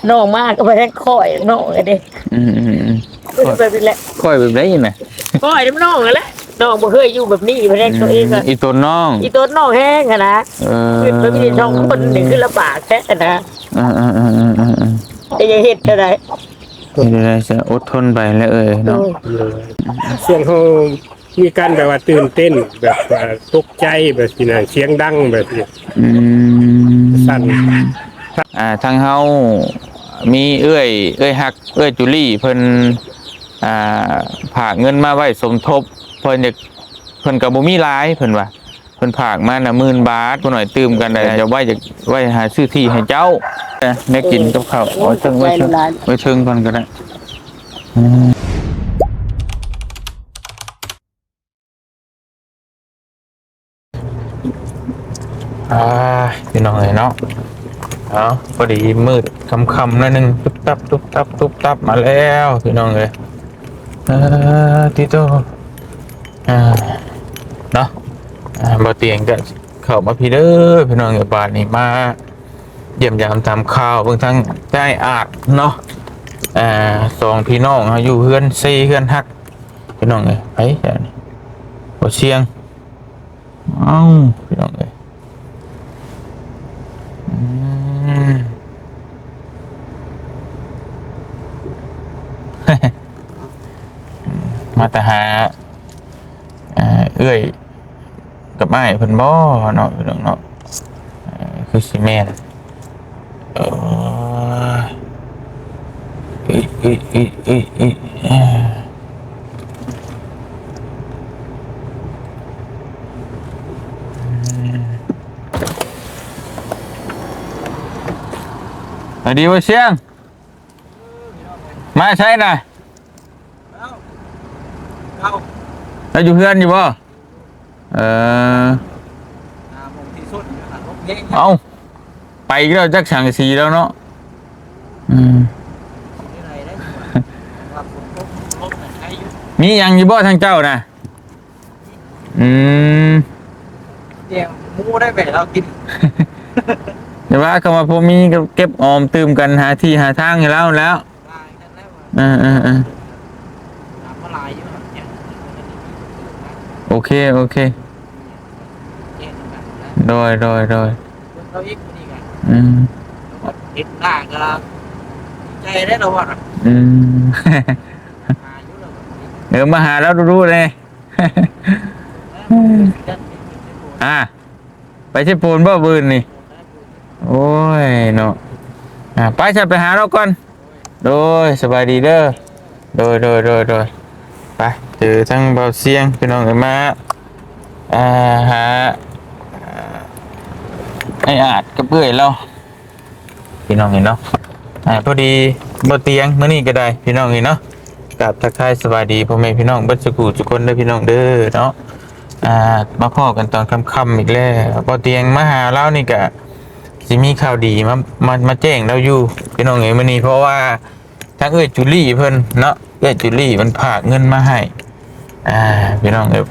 น้องมากก็ไปแท้ค่อยน้องกันดิอืมอืมอืมแบบนี้แหละค่อยแบบไหนยังไงค่อยน้องกันแหละน้องบ่เคยอยู่แบบนี้ไปแท้ตัวเองก็อีตัวน้องอีต้นน้องแห้งอะนะเอขึ้นไปมีช่องอคนหนึ่งขึ้นลำบากแท้นะ จะเฮ็ดอะไรไม่ได้จะอดทนไปแล้วโดเนาะยส่วนเขามีการแบบว่าตื่นเต้นแบบว่าตกใจแบบนี้นะเสียงดังแบบนี้อืสั่นมทางเฮามีเอ้ยฮักเอ้ยจุลี่เพิ่นอ่ฝากเงินมาไว้สมทบเพิ่นจะเพิ่นก็บ่มีหลายเพิ่นว่าเพิ่นฝากมาน่ะ10,000 บาทบ่หน่อยตื่มกันได้จะไว้หาซื้อที่ให้เจ้าได้กินกับข้าวเอาเชิงไว้เชิงก่อนก็ได้อ่าพี่น้องเอ้ยเนาะเอาพอดีมืดคำๆนั่นนึงตุ๊บตับตุ๊บตับตุ๊บตับมาแล้วพี่น้องเอ้ยติโตเนาะบ่เตียงก็เข้ามาพี่เด้อพี่น้องเอ้ยบาดนี้มาเยี่ยมยามตามข่าวเบิ่งทางใต้อาจเนาะสองพี่น้องเฮาอยู่เฮือนซี่เฮือนฮักพี่น้องเอ้ยไผเดี๋ยวนี้บ่เชียงเอ้าพี่น้องเอ้ยมาแต่หาเอื้อยกับไม้เพิ่นบ่เนาะพี่น้องเนาะคือสิแม่นเออสวัสดีว่าเชียงมาใช่น่ะแล้วอยู่เพื่อนอยู่บ่เออเอาไปก็เราจักสั่งสีแล้วเนาะมียังอยู่บ่ทางเจ้านะเดี๋ยวมูได้ไปเรากิน เดี๋ยวว่าคำว่าพวกมีก็เก็บออมตื่มกันหาที่หาทางให้แล้วได้กันแล้วน้ำละลายอยู่เนี่ยโอเคโอเคโดยเราอีกคนนี้กันเห็นหน้าก็ใจได้เราอ่ะเดี๋ยวมาหาแล้วรู้เลยไปเช็ดปูนบ่บืนนี่โอ้ยเนาะไปฉันไปหาเราก่อนโดยสบายดีเด้อโดยไปเจอทั้งเบาเสียงพี่น้องกันมาหาไอ้อาจกับเพื่อนเราพี่น้องเห็นเนาะพอดีบ่เตียงมื้อนี้ก็ได้พี่น้องเห็นเนาะกับทักทายสวัสดีพ่อแม่พี่น้องเบิดสุขุทุกคนเด้อพี่น้องเด้อเนาะมาพ้อกันตอนค่ำๆอีกแล้วบ่เตียงมาหาเรานี่ก็สิมีข่าวดีมาแจ้งเราอยู่พี่น้องเอ้ยมื้อนี้เพราะว่าทางจุลี่เพิ่นเนาะจุลี่มันฝากเงินมาให้พี่น้องเอ้ย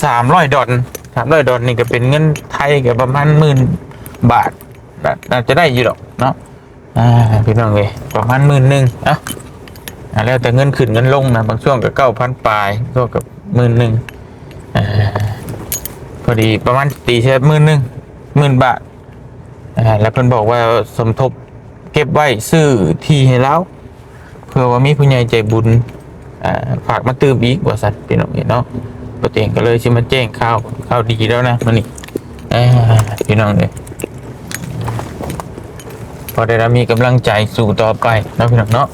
300 ดอลนี่ก็เป็นเงินไทยก็ประมาณ10,000 บาทน่าจะได้อยู่หรอกเนาะพี่น้องเอ้ยประมาณ10,000แล้วแต่เงินขึ้นเงินลงนะบางช่วงก็9,000 ปลายช่วงกับ10,000พอดีประมาณตีเช่10,000 บาทแล้วเพิ่นบอกว่าสมทบเก็บไว้ซื้อที่ให้แล้วเพื่อว่ามีผู้ใหญ่ใจบุญฝากมาตื้มอีกว่าสัตว์พี่น้องเนาะปกติก็เลยชิมาแจ้งข่าวดีแล้วนะมันนี่พี่น้องเลยพอได้รับมีกำลังใจสู่ต่อไปนะพี่น้องเนาะ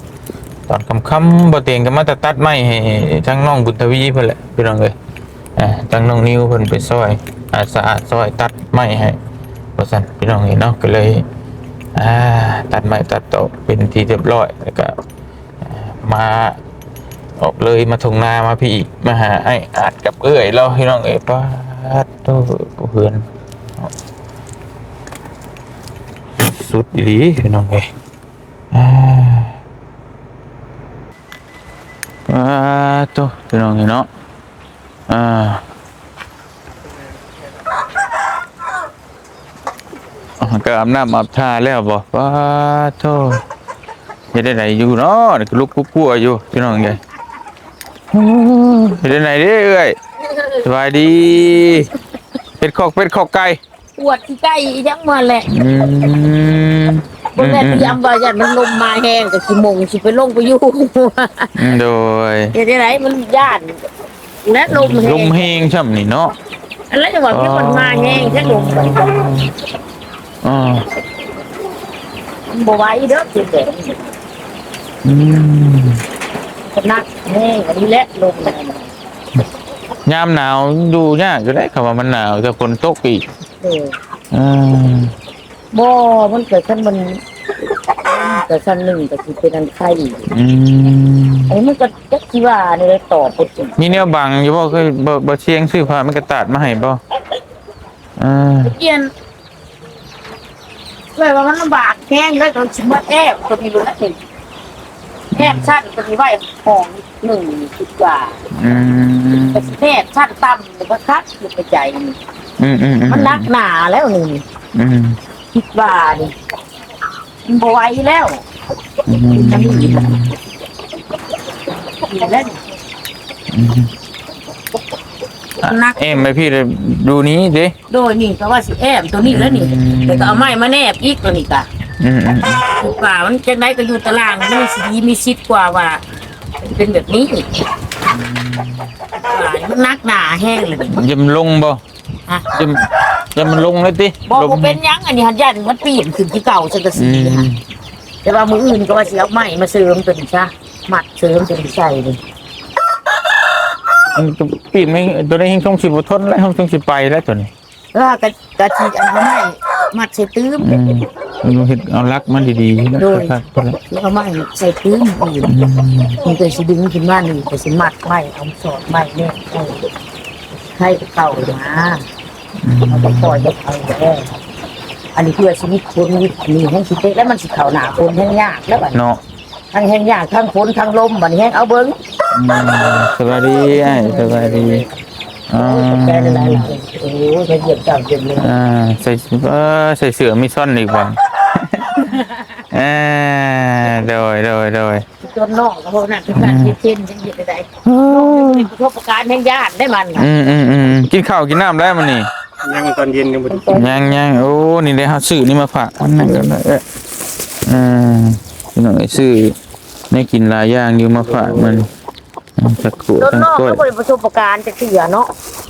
ตอนคำปกติก็มาตัดไม้ให้ทั้งน้องบุญทวีเพื่อนแหละพี่น้องเลยทั้งน้องนิ้วเพื่อนไปซอยสะอาดซอยตัดไม้ให้ว่าสัตว์พี่น้องเนาะก็เลยตัดไม้ตัดโต๊ะเป็นที่เรียบร้อยแล้วก็มาออกเลยมาทงนามาพี่มาหาไอ้อาจกับเอ้ยเราพี่น้องป้าโตเพื่อนสุดดีพี่น้องโตพี่น้องเนาะก็อาบน้ำอาบท่าแล้วบ่ป้าโต ฮ็ดได้ไหนอยู่เนาะลูกกลัวอยู่พี่น้องไงเฮ็ดได้ไหนเด้เอ้ยสบายดีเป็ดขอกไก่ ปวดที่ใกล้ยังมาแหละ อืม บ่แม่นยามว่ายันมันลมมาแห้งก็สิมงสิไปลงไปอยู่ โดย เฮ็ดได้ไหนมันย่านและลมแห้ ล ง มแห้งช่ำนี่เนาะ อันนั้นจังหวะที่มันมาแห้งแค่ลมไป อ๋อ มันบ่ไหวเด้อสิเด้ อืม ก็นักแห้งอันนี้แหละลมนั่น ยามหนาวดูยากอยู่ได้คำว่ามันหนาวแต่ฝนตกอีก เออ อืม บ่มันเกิดขึ้นมันเกิดขึ้นหนึ่งก็สิเป็นอันไข้ อืม อันนี้มันก็จักสิว่าในเลยตอบบ่จริง มีแนวบังอยู่บ่เคยบ่เชียงซื้อผ้ามันกระตาดมาให้บ่อ่า เกียนเลยว่ามันลำบากแห้งเลยตอนชิมว่าแอบก็มีรู้แล้วเห็นแอบชั้นก็มีไว้ของ1 กว่า อืม แต่แอบชั้นต่ำเนี่ยก็คักอยู่ในใจนี่ อืม มันนักหนาแล้วนี่ อืม 10 กว่านี่มันบ่ไหวแล้ว อืม จะมีอีกแล้วนี่นัก เอ็มไปพี่เลยดูนี้สิ โดยนี่ก็ว่าสิแอบตัวนี้แล้วนี่แต่ก็เอาไม้มาแนบอีกตัวนี้ก็ อืม 10 กว่ามันจังไดก็อยู่ตารางมันสิดีมีชิดกว่าว่าเป็นแบบนี้มันนักหนาแห้งเลย ยำลงบ่ ฮะ ยำมันลงเลยติ บอกว่าเป็นหยังอันนี้หันยันมันปีนขึ้นที่เก่าสังกะ อื สี ม ค่ะแต่ว่ามืออื่นก็ว่าสิเอาไม้มาเสริมตัวนี้ซะมัดเสริมตัวนี้ใส่เลย มันปีนไม่ตัวนี้ยังคงสิบ่ทนแล้วคงสิไปแล้วตัวนี้ แล้วกะจีอันไม้มัดใส่ตื้ม อืมมันเฮ็ดเอารักมันดีๆนะครับตัวนี้ แล้วเอาไม้ใส่ตื้มอื่นมันก็สิดึงขึ้นมานี่ก็สิมัดไม้เอาสอดไม้เนี่ยให้เก่ามาเอาไปปล่อยไปเอาแล้อันนี้เพื่อชีวิตคนมีแห้งสิเตะแล้วมันสิเข่าหนาคนแห้งยากแล้วบัด เนาะ ทั้งแห้งยากทั้งฝนทั้งลมบัดนี้แห้งเอาเบิ้ง สวัสดีไอ้สวัสดีอ่า แกได้หลายหลายโอ้ยจะเหยียบจับเต็มเลย ใส่ใส่เสื้อมีซ่อนอีกบ่โดย จนนอกกับพวกนั้นคือการเช่นจังเหยียบได้ประสบการณ์แห่งญาติได้มัน กินข้าวกินน้ำได้มันนี่ ยังตอนเย็นยังบ่ได้ ยังโอ้นี่ได้เฮาซื้อนี่มาฝากนั่นก็ได้พี่น้องซื้อได้กินหลายอย่างอยู่มาฝากมันสักครู่ จน ทั้ง นอก ก้อย เขาบริประสบการณ์จะเสียเนาะ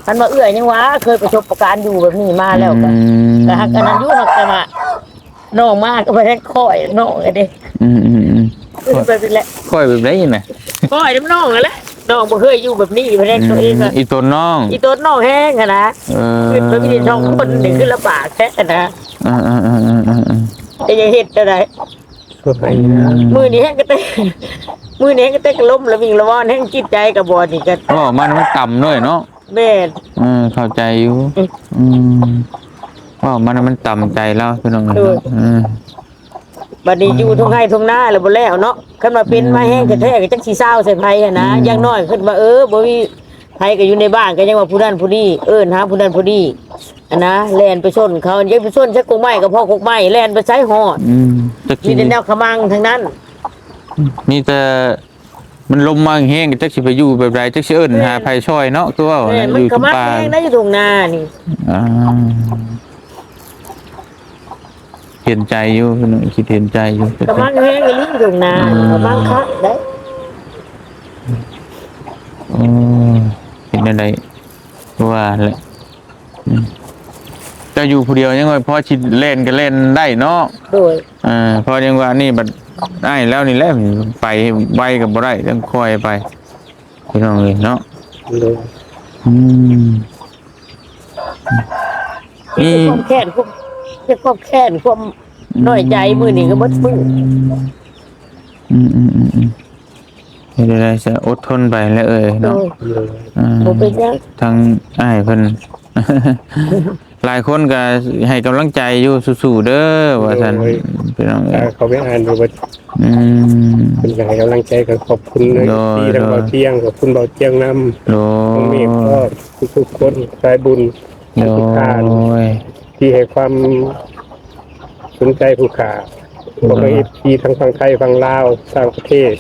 มันมาเอื่อยยังวะเคยประสบการณ์อยู่แบบนี้มาแล้วกันแต่หากอันนั้นยุ่หักกันมาน้องมากก็ไปแค่ค่อยน้องไอ้เด็กไปเป็นแหละ ค่อยแบบไหนน่ะ ค่อยน้ำน้องแหละน้องบ่เคยอยู่แบบนี้ไปแค่ตัวเองอะ อีตัวน้อง อีตัวน้องแห้งอะนะ ขึ้นไปมีช่องคนหนึ่งขึ้นละปากแค่นะ จะยังเห็ดอะไร ก็ไปนะ มือนี้แห้งก็เต้มือนี้แห้งก็เต้กล้มแล้ววิ่งละวอนแห้งจิตใจกับบอลนี่กัน ว่ามันต่ำด้วยเนาะ แม่น เข้าใจอยู่ว่ามันต่ำใจแล้วพี่น้อง บัดนี้อยู่ทุ่งไร่ทุ่งนาแล้วบ่แล้วเนาะขึ้นมาเป็นมาแห้งกระแทกจังสีเศร้าใส่ไผอะนะอย่างน้อยขึ้นมาบ่มีไผก็อยู่ในบ้านก็ยังว่าผู้นั้นผู้นี้หาผู้นั้นผู้นี้อันนะแล่นไปชนเขายังไปชนใช้กงไม้กับพ่อกงไม้แล่นไปใช้หอด จะกิ มี น แต่แนวขมังทั้งนั้น มีแต่มันลมมาแห้งจักสิไปอยู่แบบไรจักสิเอิ้นหาภัยช่อยเนาะตัวว่า แม่น อ มัน ยู่ ข ทุ่ง มัง ป่า แห้งได้อยู่ทุ่งนานี่ เห็นใจอยู่พี่น้องคิดเห็นใจอยู่ ขมังแห้งอยู่ทุ่งนาขมังคักได้ เห็นอะไรว่าแหละจะอยู่ผู้เดียวยังไงพอชิดเล่นก็เล่นได้เนาะ โดย พอยังว่านี่บัดได้แล้วนี่แหละไปไวกับบ่ได้ต้องคอยไปพี่น้องเลยเนาะ โดย นี่ ความแค้นความแค้นความน้อยใจมือนี่ก็บ่ฟื้น ไม่ได้จะอดทนไปแล้วโดเนาะ ย โดย บ่เป็นหยัง ทางอ้ายเพิ่น หลายคนก็ให้กำลังใจอยู่สู้ๆเด้อว่าซั่นพี่น้อง ถ้าเขาไปอ่านดูว่า เป็นอย่างไรกำลังใจกับขอบคุณเลยที่ทางเบาเที่ยงขอบคุณเบาเที่ยงนำ โด ตรงนี้ก็ทุกคนสายบุญ โด ทุกท่าน ย ที่ให้ความสนใจผู้ขา พวกเอฟซีทั้งฝั่งไทยฝั่งลาวต่างประเทศ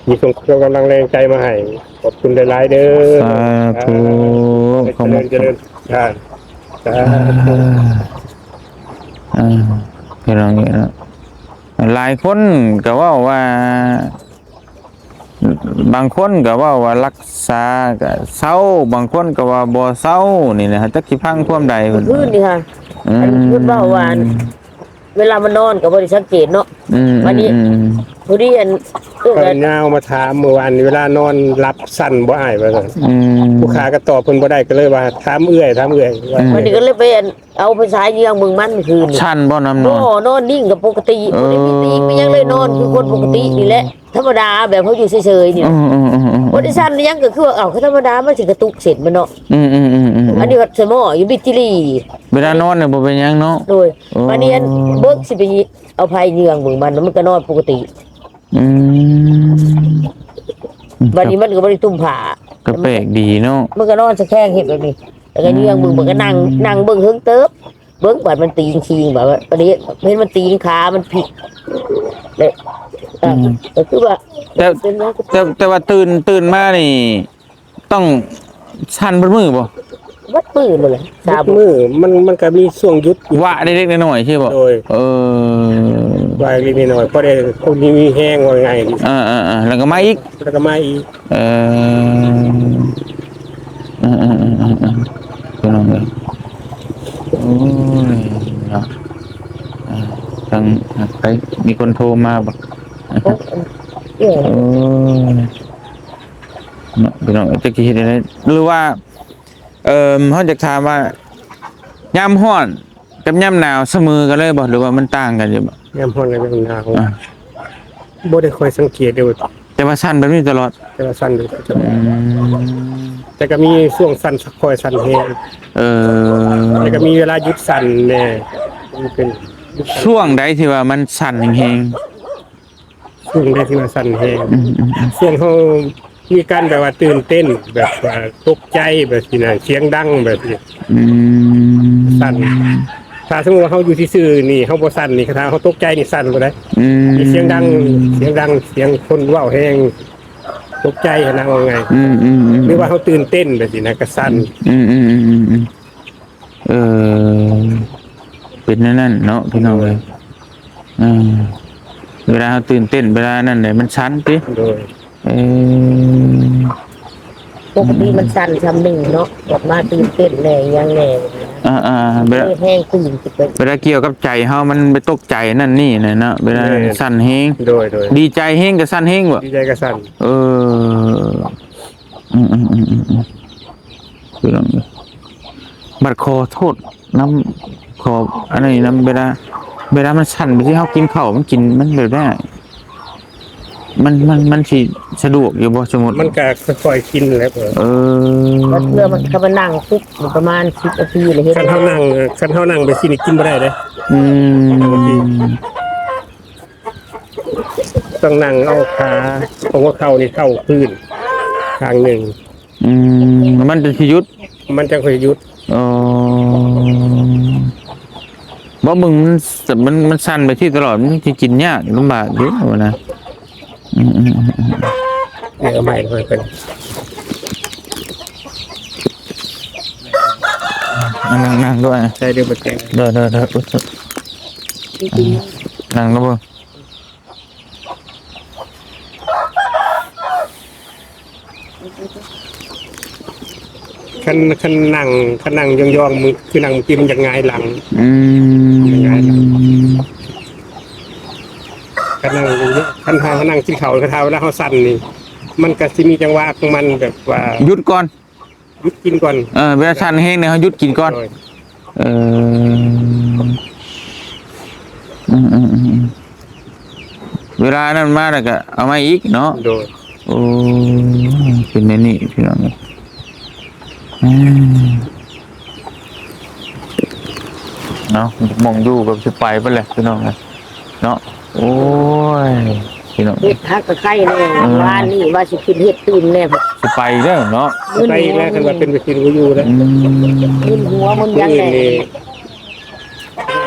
มีส่งกำลังแรงใจมาให้ขอบคุณหลายๆเด้อ สาธุขอบคุณ เจริญสาธุ พี่น้องนี่นะหลายคนก็ว่าบางคนก็ว่ารักษาก็เศร้าบางคนก็ว่าบ่เศร้านี่นะจักสิพังความใด เมื่อคืนนี่ค่ะอันพูดเว้าว่าเวลามันนอนก็บ่ได้สังเกตเนาะวันนี้พอดีอันลูก ก็ อัน ยาวมาถามเมื่อวานเวลานอนรับสั้นบ่อ้ายว่าซั่นลูกค้าก็ตอบเพิ่นบ่ได้ก็เลยว่าถามเอื้อยว่า วันนี้ก็เลยไปเอาไปใช้เยืองมึงมันเมื่อคืนนี่ ชันบ่น้ำน โอ้ อน นอนนิ่งกับปกติบ่ได้มีตีกไม่ยังเลยนอนคือคนปกตินี่แหละธรรมดาแบบเขาอยู่เฉยๆนี่บ่ได้สั่นยังก็คือว่าคือธรรมดามันสิกระตุกเสร็จมันเนาะอันนี้ก็สมออยู่บิตติลี เวลานอนเนี่ยบ่เป็นหยังเนาะ โดยวันนี้อันเบิกสิไปเอาไผเยืองมึงมันแล้วมันก็นอนปกติวันนี้มันก็บ่ได้ตุ้มผ้า ก็แปลกดีเนาะ มันก็นอนสะแคงเห็ดแบบนี้แล้วก็เยืองมึงมันก็นั่งเบิ่งเฮิงเติบเบิ่งบัดมันตีนคิงแบบว่าวันนี้เห็นมันตีนขามันผิดเลยก็คือว่า แต่ว่าตื่นมานี่ต้องชันบนมือบ่ วัดปืนเลยสาบ มือมันก็มีช่วงหยุด วะเล็กๆน้อยๆใช่บ่ โดย วายนิดหน่อยพอได้คนนี้มีแห้งว่าไง แล้วก็มาอีก แล้วก็มาอีก พี่น้องเลยโอ้ยเนาะทางไปมีคนโทรมาบ่ เอี่ย โอ้ยเนาะพี่น้องจะคิดอะไรหรือว่าเขาจะถามว่ายามร้อนกับยามหนาวเสมอกันเลยบ่หรือว่ามันต่างกันอยู่บ่ ยามพอนกันยามหนาวบ่ได้ค่อยสังเกตเด้อ แต่ว่าสั้นแบบนี้ตลอด แต่ว่าสั้นอยู่แต่ก็มีช่วงสั้นสักคอยสั้นแห้งแต่ก็มีเวลาหยุดสั้นแน่มันเป็น ช่วงใดที่ว่ามันสั่นแฮง ช่วงได้ที่ว่าสั้นแห้งช่วงเขามีการแบบว่าตื่นเต้นแบบว่าตกใจแบบนี้นะเสียงดังแบบนี้สั้นถ้าสมมติว่าเขาอยู่ที่ซื่อนี่เขาบ่สั้นนี่ถ้าเขาตกใจนี่สั้นบ่ได้มีเสียงดังเสียงคนเว้าแห้งตกใจนะว่าไงหรือว่าเขาตื่นเต้นแบบนี้นะก็สั้น เป็นนั่นเนาะพี่น้องเลยเวลาเราตื่นเต้นเวลานั่นเลยมันชันติ โดย ปกติมันสั่นทำหนึ่งเนาะออกมาตื่นเต้นแน่ยังแน่เวลา แห้งตื่นสิไป เวลาเกี่ยวกับใจเฮามันไปตกใจนั่นนี่นะเนาะเวลาสั่นแฮง โดย ดีใจแฮงกับสั่นแฮงบ่ ดีใจก็สั้น พี่น้องเลยบัดขอโทษน้ำขออะไรน้ำเวลามันสั่นไปที่เฮากินข้าวมันกินมันแบบได้มันสิสะดวกอยู่บ่สมมุติ มันก็ค่อยๆกินแล้วเออ แล้วเพื่อมันก็มานั่งคุกอยู่ประมาณ10นาทีเลยเฮ็ด คันเฮานั่งไปสินี่กินบ่ได้เด้ ต้องนั่งเอาขาของว่าเข้านี่เข้าพื้นข้างหนึ่ง มันจะสิหยุด มันจะค่อยหยุด บ่มึงมันสั่นไปที่ตลอดมันสิกินยากลำบากอยู่นะ เดี๋ยวใหม่ค่อยเป็น นั่งด้วย ใช้เดี๋ยวบ่แจ้ง เด้อนั่งแล้วบ่ คันนั่งยองๆมือคือนั่งกินมันจะหงายหลังคันนั่งคันเฮานั่งกินข้าวกระทาเวลาเฮาสั่นนี่มันก็สิมีจังหวะของมันแบบว่า หยุดก่อน หยุดกินก่อน เวลาสั่นแห้งเนี่ยเขาหยุดกินก่อนเวลานั้นมาแล้วก็เอามาอีกเนาะ โดย โอ้เป็นแบบนี้พี่น้องเนาะมองดูกับสิไปไปเลยพี่น้องเนาะโอ้ยพี่น้อง เฮ็ดฮักกับไข่แน่วานนี่ว่าสิขึ้นเฮ็ดตื่นแน่ สิไปเด้อเนาะ ไปแล้วคันว่าเป็นไปกินบ่อยู่แล้ว มึนหัวมึนยังแน่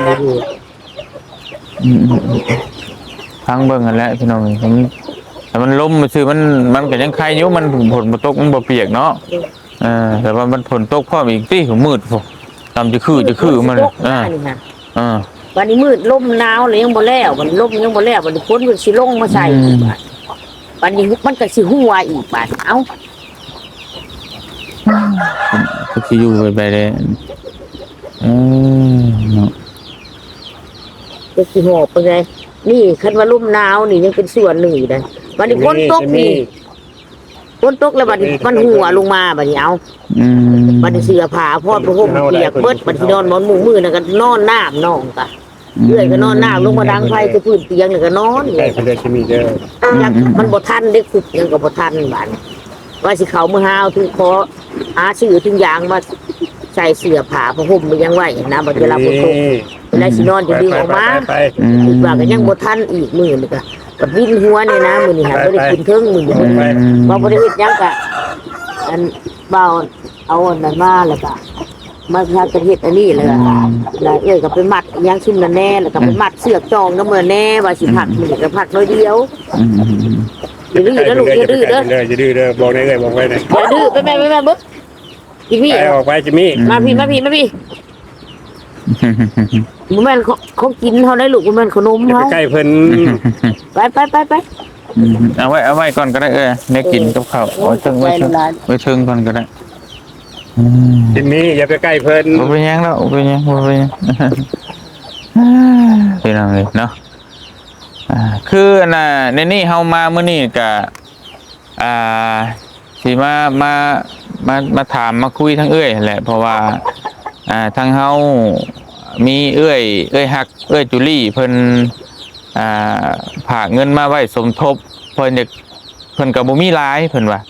บ่อยู่ อืมพังเบิ่งกันแหล้วพี่น้องผมแต่มันล้มมันคือมันก็ยังใครอยู่มันฝนบ่ตกมันบ่เปียกเนาะแต่ว่ามันฝนตกพร้อมอีกตี้ของมืดพวกตามจะคือมันนี่ฮะ อ่า วันนี้มืดลมหนาวเลยยังบ่แล้วมันลมยังบ่แล้ววันนี้ฝนมันสิลงมาใส่อีกบาดวันนี้มันก็สิหัวอีกบาดเอ้า ก็สิอยู่ไปเลยเนาะ จะสิหอบไปไงนี่คันว่าลมหนาวนี่ยังเป็นส่วนหนึ่งอยู่นะวันนี้ฝนตกนี่ฝนตกแล้วบัดนี้มันหัวลงมาบัดนี้เอาบัดนี้เสื้อผ้าพอดห่มเปียกเบิดบัดนี้นอนหมอนมุ้งมือน่ะก็นอนน้ำนองกะเรื่อยก็นอนน้ำลงมาดังไฟคือพื้นเตียงนี่ก็นอน ใช่เพิ่นได้สิมีเด้อ ยังมันบ่ทันได้คุกยังก็บ่ทันบาดว่าสิเขามื้อหาวถึงขอหาซื้อถึงอย่างมาใส่เสื้อผ้าผ้าห่มมันยังไว้นะบัดเวลาฝนตกเวลาสินอนจะดึงออกมาอีกว่าก็ยังบ่ทันอีกมื้อนี่ก็กับวินหัวนี่นะมื้อนี้หาบ่ได้กินเทิงมื้อนี้บ่ได้เฮ็ดหยังก็อันเบาเอาอันนั้นมาแล้วก็มาทำกระเฮ็ดอันนี้เลยแล้วเอ้ยก็ไปมัดยางซุ่มนั่นแน่แล้วก็ไปมัดเสือกจองน้ำมื้อแน่ว่าสิผักมื้อนี้ก็ผักน้อยเดียวอย่าดื้อนะลูกอย่าดื้อเด้อ อย่าดื้อเด้อบอกได้เลยบอกไว้นะ อย่าดื้อไปแม่บึ๊บอีพี่ ไปออกไปจิมี่ มาพี่บ่แม่นเขากินเฮาได้ลูกบ่แม่นขนม อย่า เฮา ไปใกล้เพิ่น ไป เอาไว้ก่อนก็ได้ได้กินกับข้าวไว้เชิงก่อนก็ได้ จิมี่อย่าไปใกล้เพิ่น บ่เป็นหยังแล้วบ่เป็นหยังพี่น้องเลยเนาะคือน่ะในนี่เฮามามื้อนี้ก็สิมาถามมาคุยทั้งเอ้ยแหละเพราะว่าทางเฮามีเอ้ยฮักเอ้ยจุลี่เพิ่นฝากเงินมาไว้สมทบเพิ่นก็บ่มีหลายเพิ่นว่า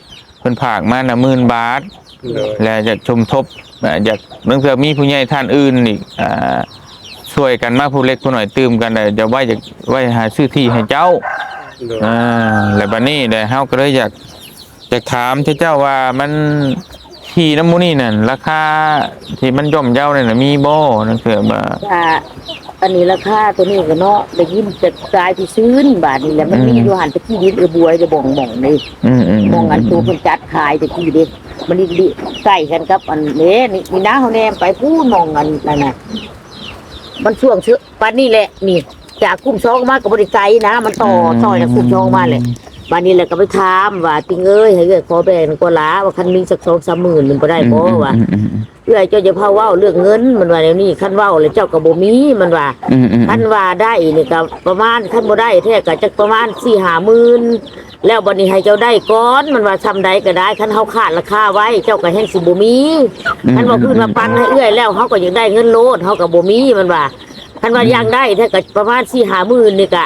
เพิ่นฝากมาน่ะ10,000 บาทแล้วจะสมทบอยากเนื่องจากมีผู้ใหญ่ท่านอื่นอีกช่วยกันมาผู้เล็กผู้น้อยตื่มกันจะไว้หาซื้อที่ให้เจ้าแล้วบัดนี้ได้เฮาก็เลยอยากถามเจ้าว่ามันที่น้ำมูนี่นั่นราคาที่มันย่อมเยาเนี่ยมีบ่นั่นคือว่าอันนี้ราคาตัวนี้ก็เนาะได้ยินแต่กายที่ซื้นบาทนี่แหละมันมีอยู่หันไปที่ดินบวยจะบ่งนี่มองอันตัวเพิ่นจัดขายแต่ที่ดินมันดิใกล้กันกับอันนี้นี่นะเฮาแนมไปพูดมองอันนั่นน่ะมันช่วงปานนี้แหละนี่จากคุ้มช่องมาก็บ่ได้ไกลนะมันต่อซอยจากคุ้มช่องมาเลยบัดนี้แหละก็ไปถามว่าติงเอ้ยให้เอ้ยขอแบ่งกว่าลาว่าคันมีสัก 2-3 หมื่นนึงบ่ได้บ่ว่าเอ้ยเจ้าจะพาเว้าเรื่องเงินมันว่าแนวนี้คันเว้าแล้วเจ้าก็บ่มีมันว่าคันว่าได้นี่ก็ประมาณคันบ่ได้แท้ก็จักประมาณ 4-5 หมื่นแล้วบัดนี้ให้เจ้าได้ก่อนมันว่าซำใดก็ได้คันเฮาขาดราคาไว้เจ้าก็แฮงสิบ่มีคันว่าพื้นมาปันให้เอ้ยแล้วเฮาก็อยากได้เงินโลดเฮาก็บ่มีมันว่าคันว่ายังได้แท้ก็ประมาณ 4-5 หมื่นนี่ก็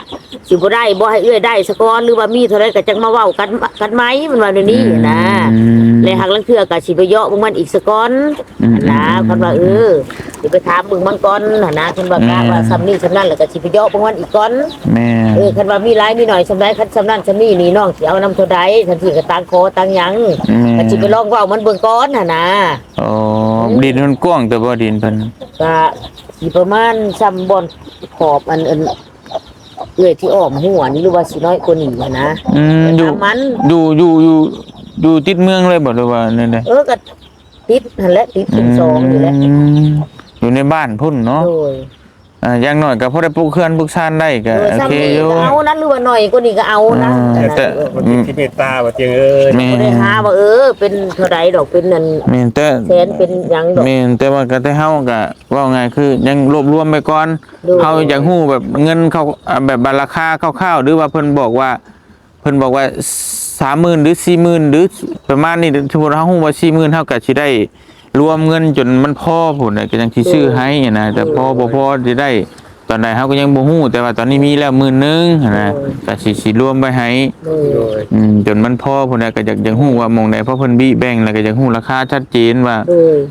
สิบ่ได้บ่ให้เอื้อยได้สะก่อนหรือว่ามีเท่าไรก็จังมาเว้ากันไหมมันว่าเดี๋ยวนี้นะและหากลังเทื่อก็สิไปเยาะมันอีกสะก่อนนะคันว่าสิไปถามมึงมันก่อนนะคันว่ากะว่าซำนี้ซำนั้นแล้วก็สิไปเยาะมันอีกก่อนแม่คันว่ามีหลายมีน้อยซำใดคันซำนั้นซำนี้นี่น้องสิเอานำเท่าใดทันทีก็ต่างขอต่างหยังก็สิไปลองเว้ามันเบิ่งก่อนนะอ๋อดินมันกว้างแต่บ่ดินเพิ่นก็สิประมาณซ้ำบ่อนขอบอันที่อ้อมหัวนี่หรือว่าสิน้อยกว่านี้นะอยู่ติดเมืองเลยบ่หรือว่านั่นได้ก็ติดนั่นแหละติดถึง2นี่แหละอยู่ในบ้านพุ่นเนาะอย่างน้อยก็พอได้ปลูกเขื่อนปลูกชานได้ก็โอเคอยู่เอานั้นหรือว่าน้อยกว่านี้ก็เอานะแต่ที่เมตตาว่าเจียงเอ้ยบ่ได้หาว่าเป็นเท่าใดดอกเป็นนั่นแม่นแต่แสนเป็นหยังดอกแม่นแต่ว่าก็แต่เฮาก็ว่าไงคือยังรวบรวมไปก่อนเฮาอยากฮู้แบบเงินเขาแบบราคาคร่าวๆหรือว่าเพิ่นบอกว่า30,000หรือ40,000หรือประมาณนี้สมมุติเฮาฮู้ว่า40,000เฮาก็สิได้รวมเงินจนมันพอพุ่นน่ะก็จังสิซื้อให้นะแต่พอบ่พอสิได้ตอนใดเฮาก็ยังบ่ฮู้แต่ว่าตอนนี้มีแล้ว10,000นึงนะก็สิรวมไว้ให้จนมันพอพุ่นน่ะก็อยากฮู้ว่าหม่องใดเพราะเพิ่นแบ่งแล้วก็อยากฮู้ราคาชัดเจนว่า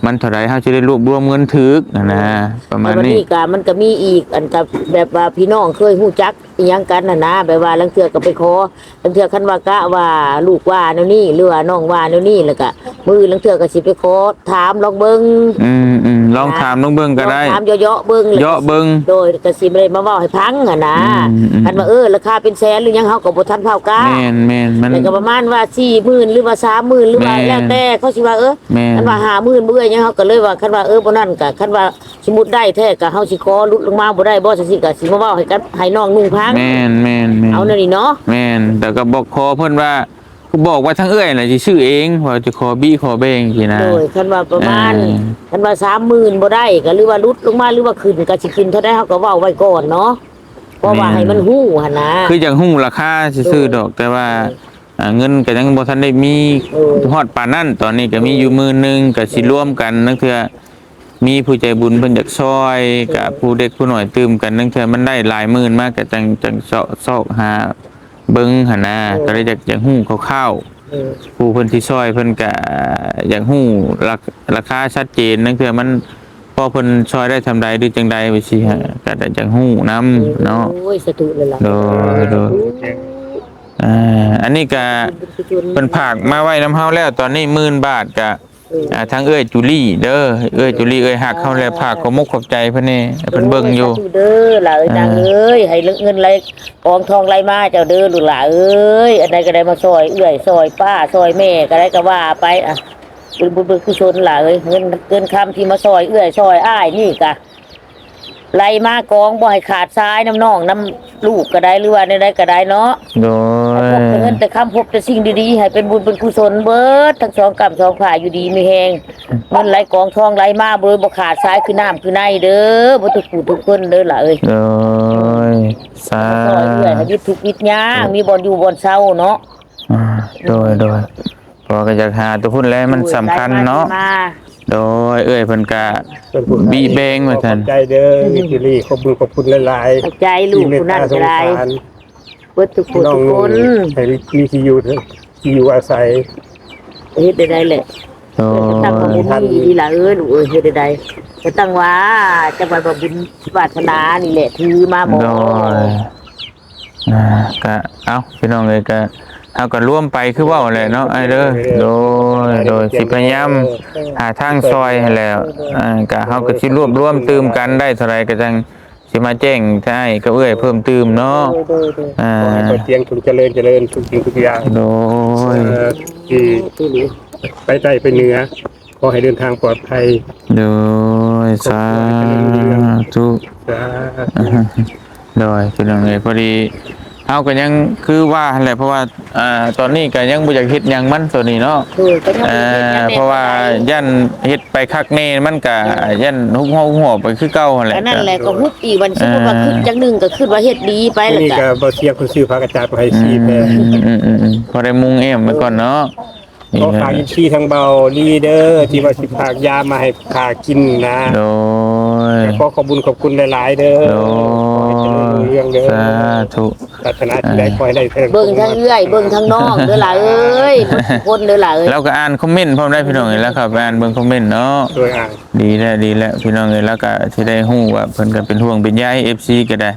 มันเท่าใดเฮาสิได้รวบรวมเงินถูกนะประมาณนี้ก็มันก็มีอีกอันกับแบบว่าพี่น้องเคยฮู้จักอีหยังกันน่ะนะแบบว่าลังเทื่อก็ไปขอลังเทื่อคันว่ากะว่าลูกว่าแนวนี้หรือว่าน้องว่าแนวนี้แล้วก็มื้อลังเทื่อก็สิไปขอถามลองเบิ่งลองถามลองเบิ่งก็ได้ถามเยาะๆเบิ่งเยาะเบิ่งโดยก็ ก็สิบ่ได้มาเว้าให้พังอ่ะนะคันว่าราคาเป็นแสนหรือยังเฮาก็บ่ทันเผากล้า แม่นแม่นมัน แล้วก็ประมาณว่า40,000หรือว่า30,000หรือว่า แม่น แล้วแต่เขาสิว่าแม่น คันว่า50,000เบื่อยังเฮาก็เลยว่าคันว่าบ่นั่นก็คันว่าสมมุติได้แท้ก็เฮาสิขอลุดลงมาบ่ได้บ่จังซี่ก็สิมาเว้าให้กันให้น้องนุ่งพัง แม่นแม่นแม่น เอานั่นนี่เนาะ แม่นแต่ก็บอกขอเพิ่นว่าก็บอกว่าทั้งเอ้ยน่ะสิชื่อเองว่าจะขอบี้ขอเบงสินะ โดยคันว่าประมาณ เออ คันว่า30,000บ่ได้ก็หรือว่าลุดลงมาหรือว่าขึ้นก็สิขึ้นเท่าใดเฮาก็เว้าไว้ก่อนเนาะเพราะว่าให้มันฮู้หั่นนะ คือจังฮู้ราคาซื่อๆดอก แต่ว่าเงินก็ยังบ่ทันได้มีฮอดปานนั้นตอนนี้ก็มีอยู่มื้อนึงก็สิรวมกันนั่นคือมีผู้ใจบุญเพิ่นอยากช่วยกับผู้เด็กผู้น้อยตื่มกันนั่นคือมันได้หลายหมื่นมากก็จังเซาะหาเบิ่งหั่นนะก็เลยอยากฮู้คร่าวๆผู้เพิ่นที่ช่วยเพิ่นก็อยากฮู้ราคาชัดเจนนั่นคือมันพอเพิ่นช่วยได้ทำใดหรือจังใดไปสิฮะก็ได้จังฮู้นํเนาะ โอ้ยสะดุเลยล่ะ โดยอันนี้ก็เพิ่นผากมาไว้น้ำเฮาแล้วตอนนี้10,000 บาทก็ทั้งเอ้ยจุลี่เด้อเอ้ยจุลี่เอ้ยฮักเฮาแล้วผากขอมกขอบใจเพิ่นนี่เพิ่นเบิ่งอยู่ สาธุเด้อหล่ะเอ้ยนางเอ้ยให้เงินไหลกองทองไหลมาเจ้าเด้อลูกหล่ะเอ้ยอันใดก็ได้มาซอยเอื้อยซอยป้าซอยแม่ก็ได้ก็ว่าไปอ่ะเป็นบุญกุศลล่ะเอ้ยเงินคำที่มาซอยเอื้อยซอยอ้ายนี่ก็ไหลมากองบ่ให้ขาดซ้ายน้ำน้องน้ำลูกก็ได้หรือว่าในใดก็ได้เนาะ โด พบแต่เงินแต่คำพบแต่สิ่งดีๆให้เป็นบุญเป็นกุศลเบิดทั้งสองกรรมสองฝ่ายอยู่ดีมีแหงเงินไหลกองทองไหลมาโดยบ่ขาดซ้ายคือน้ำคือในเด้อบ่ทุกผู้ทุกคนเด้อล่ะเอ้ย โดยสา ซอยเอื้อยให้วิตทุกข์วิตยากมีบ่อนอยู่บ่อนเช้าเนาะ โดยพอก็อยากหาตัวพุ่นแล้วมันสำคัญเนาะ ไหลมา โดยเอ้ยเพิ่นก็บีเบงว่าซั่น ขอบใจเด้อยินดีขอบคุณหลาย เข้าใจลูกผู้นั้นก็ได้เบิดทุกผู้ น้อ ทุ ง กคน ให้มีที่อยู่อาศัย เฮ็ดได้แหละ โด ตั้งความ ย บุญดีล่ะเอ้ยลูกเอ้ยเฮ็ดได้ก็ตั้งว่าจังหวัดบุญวาสนานี่แหละถือมาบ่ โดยก็เอาพี่น้องเอ้ยก็เอาก็ร่วมไปคือเว้าแหละเนาะไอ้เด้อโดยสิพยายามหาทางซอยให้แล้วก็เฮาก็สิรวบรวมตื่มกันได้เท่าไหร่ก็จังสิมาแจ้งให้ก็เอ้ยเพิ่มตื่มเนาะ โดย ขอให้เตียงทุกเจริญทุกสิ่งทุกอย่าง โดย ที่ไปใต้ไปเหนือขอให้เดินทางปลอดภัย โดยสาธุ สาธุ โดยพี่น้องเอ้ยพอดีเฮาก็ยังคือว่าหั่นแหละเพราะว่าตอนนี้ก็ยังบ่อยากเฮ็ดหยังมันตัวนี้เนาะ ก็ยัง เพราะว่ายันเฮ็ดไปคักแน่มันก็ยันหุบหัวไปคือเก่าหั่นแหละ นั่นแหละก็ฮุบอีกวันสมมุติว่าขึ้นจังหนึงก็ขึ้นว่าเฮ็ดดีไปแล้ว นี่ ก็ ก็บ่เสียคนซื้อพระกระจาดไปให้ซีแม่ พอได้มุงเอ็มไว้ก่อนเนาะนี่ ขอ นะ ฝากชีทั้งเบาลีเดอร์ที่ว่าสิฝากยามาให้ขากินนะ โดย ขอขอบคุณหลายๆเด้อ โด เรื่องเด้อ สาธุ ปรารถนาที่ได้คอยได้ เบิ่งทั้งเอื้อยเบิ่งทั้งน้องเด้อล่ะเอ้ยทุกคนเด้อล่ะเอ้ย แล้วก็อ่านคอมเมนต์พร้อมได้พี่น้องเอ้ยแล้วครับอ่านเบิ่งคอมเมนต์เนาะ โดยอ่าง ดีแล้วพี่น้องเอ้ยแล้วก็สิได้ฮู้ว่าเพิ่นก็เป็นห่วงเป็นใย FC ก็ได้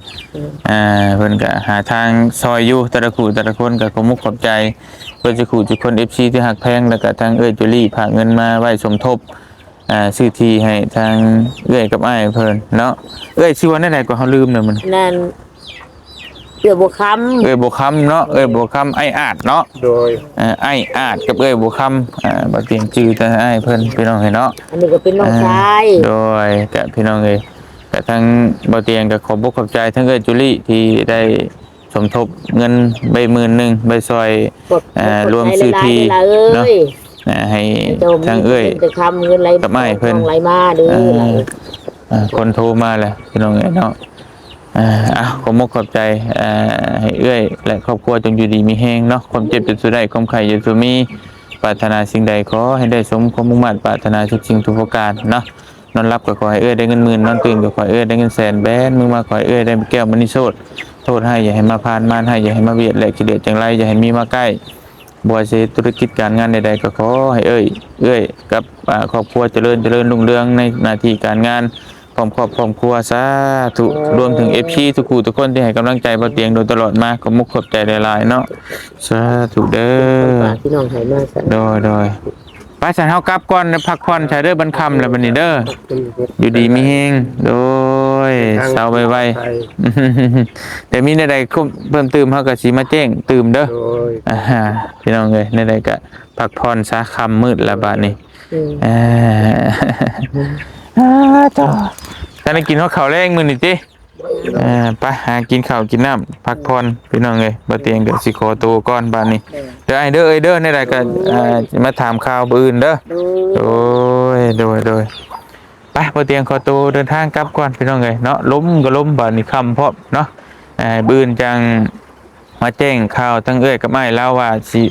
เพิ่นก็หาทางซอยอยู่แต่ละคู่แต่ละคนก็ขอมุกขอบใจเพิ่นสิคู่ทุกคน FC ที่ฮักแพงแล้วก็ทางเอ้ยจุลี่ฝากเงินมาไว้สมทบซื้อที่ให้ทางเอ้ยกับอ้ายเพิ่นเนาะเอ้ยชื่อว่าไหนๆก็เฮาลืมแล้วมัน นั่นเอื้อบ่คำ เอ้ยบ่คำเนาะเอ้ยบ่คำไอ้อาจเนาะ โดย ไอ้อาจกับเอ้ยบ่คำบ่เตรียมชื่อแต่อ้ายเพิ่นพี่น้องเอ้ยเนาะ อันนี้ก็เป็นน้องชาย โดยกับพี่น้องเอยแต่ทั้งบ่เตียงกับขอบอกขอบใจทั้งเอ้ยจุลี่ที่ได้สมทบเงินใบ10,000ใบซอยรวมซื้อที่เนาะให้ทั้งเอ้ย จะทำเงินไหล กับอ้ายเพิ่น ไหลมาเด้อ คนโทรมาแหละพี่น้องเอ้ยเนาะขอบอกขอบใจให้เอ้ยและครอบครัวจงอยู่ดีมีแฮงเนาะความเจ็บเป็นสุดได้ความไข่อยู่สุมีปรารถนาสิ่งใดขอให้ได้สมความมุ่งมั่นปรารถนาทุกสิ่งทุกประการเนาะ นอนรับก็ขอให้เอ้ยได้เงินหมื่นนอนตื่นก็ขอให้เอ้ยได้เงินแสนแบนมึงมาขอให้เอ้ยได้แก้วมณีโชตโทษให้อย่าให้มาพานมานให้อย่าให้มาเบียดแหลกขี้เดียดจังไรอย่าให้มีมาใกล้บัวเสธุรกิจการงานใดๆก็ขอให้เอ้ยกับครอบครัวเจริญรุ่งเรืองในหน้าที่การงานพร้อมครอบครัวสาธุรวมถึง FC ทุกคู่ทุกคนที่ให้กำลังใจบ่เตียงโดยตลอดมาก็มุกขอบใจหลายๆเนาะสาธุเด้อ พี่น้องให้มาซะ โดยไปฉันเฮากลับก่อนพักผ่อนใช้เด้อบันคำแล้วบัดนี้เด้อ อยู่ดีมีแฮงโดย ย ทาง เศร้าไว ไป ๆแต่มีในใดคุเพิ่มเติมเฮาก็สิมาแจ้งตื่มเด้อ โดย พี่น้องเอ้ยในใดก็พักผ่อนซะค่ำมืดแล้วบัดนี้ต่อถ้าได้กินข้าวแรงมื้อนี้ติไปหากินข้าวกินน้ำพักผ่อนพี่น้องเอ้ยบ่เตียงก็สิขอตัวก่อนบัดนี้เด้อไอ้เด้อเด้อในใดก็มาถามข่าวมื้ออื่นเด้อโดยไปบ่เตียงขอตัวเดินทางกลับก่อนพี่น้องเอ้ยเนาะล้มก็ล้มบัดนี้ค่ำพร้อมเนาะมื้ออื่นจังมาแจ้งข่าวทั้งเอ้ยกับไม้เล่าว่าสิ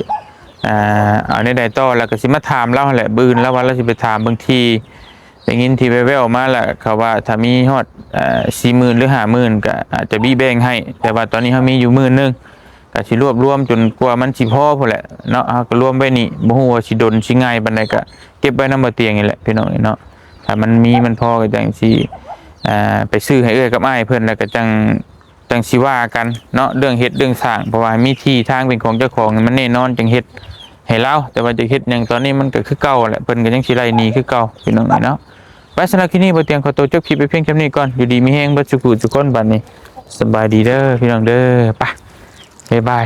เอาในใดต่อแล้วก็สิมาถามเล่าแหละมื้ออื่นแล้วว่าเราสิไปถามบางทีได้ยินที่แว่วๆมาแหละเขาว่าถ้ามีฮอด40,000หรือ50,000ก็อาจจะบี้แบ่งให้แต่ว่าตอนนี้เฮามีอยู่10,000นึงก็สิรวบรวมจนกว่ามันสิพอพุ่นแหละเนาะเฮาก็รวมไว้นี่บ่ฮู้ว่าสิดนสิง่ายปานใดก็เก็บไว้นำบ่เตียงนี่แหละพี่น้องเนาะถ้ามันมีมันพอก็จังสิไปซื้อให้เอ้ยกับอ้ายเพิ่นแล้วก็จังสิว่ากันเนาะเรื่องเฮ็ดเรื่องสร้างเพราะว่ามีที่ทางเป็นของเจ้าของมันแน่นอนจังเฮ็ดให้เราแต่ว่าจะเฮ็ดหยังตอนนี้มันก็คือเก่าแหละเพิ่นก็ยังสิไล่หนีคือเก่าพี่น้องเนาะไปสำหรับคลิปนี้บ่เตียงขอตัวจบคลิปไปเพียงเท่านี้ก่อนอยู่ดีมีแฮงบ่สุขทุกคนบัดนี้สบายดีเด้อพี่น้องเด้อไปบ๊ายบาย